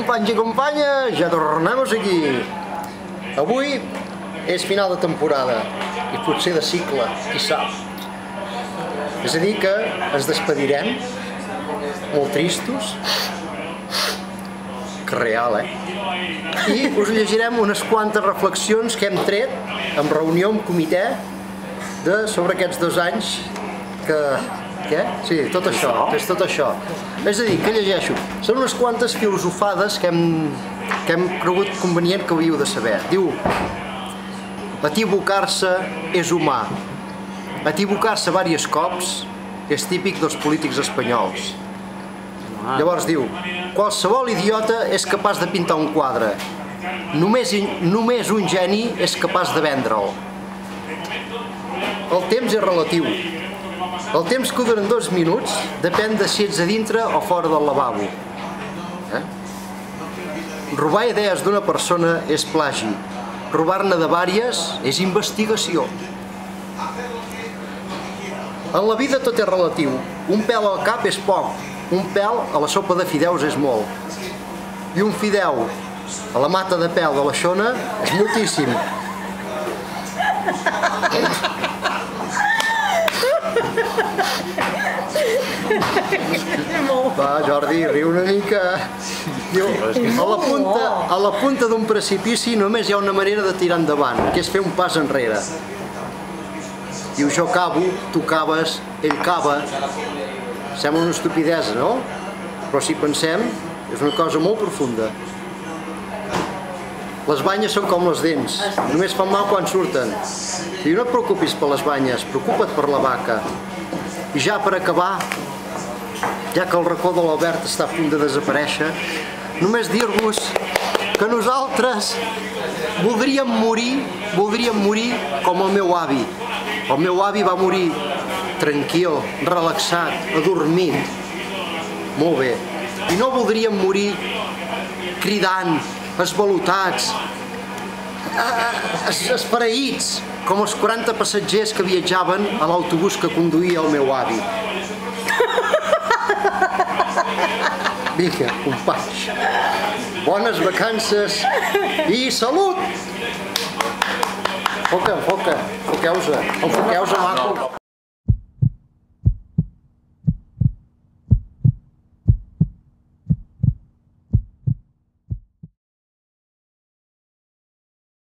companys i companyes, ja tornem aquí. Avui és final de temporada i potser de cicle, qui sap. És a dir que ens despedirem molt tristos, que real, i us llegirem unes quantes reflexions que hem tret en reunió, en comitè, sobre aquests 2 anys que... Què? Sí, tot això, és tot això. És a dir, que llegeixo. Són unes quantes filosofades que hem cregut convenient que havíeu de saber. Diu, equivocar-se és humà. Equivocar-se diversos cops és típic dels polítics espanyols. Llavors diu, qualsevol idiota és capaç de pintar un quadre. Només un geni és capaç de vendre'l. El temps és relatiu. El temps que duren 2 minuts depèn de si ets a dintre o fora del lavabo. Robar idees d'una persona és plagi. Robar-ne de vàries és investigació. En la vida tot és relatiu. Un pèl al cap és poc. Un pèl a la sopa de fideus és molt. I un fideu a la mata de pèl de la xona és moltíssim. Va, Jordi, riu una mica. Diu, a la punta d'un precipici només hi ha una manera de tirar endavant, que és fer un pas enrere. Diu, jo cavo, tu caves, ell cava. Sembla una estupidesa, no? Però si pensem, és una cosa molt profunda. Les banyes són com les dents, només fan mal quan surten. Diu, no et preocupis per les banyes, preocupa't per la vaca. I ja per acabar, ja que el racó de l'Albert està a punt de desaparèixer, només dir-vos que nosaltres voldríem morir com el meu avi. El meu avi va morir tranquil, relaxat, adormit. Molt bé. I no voldríem morir cridant, esvalotats, esfereïts, com els 40 passatgers que viatjaven a l'autobús que conduïa el meu avi. Vinga, companys, bones vacances i salut! Enfoqueu-se, maco.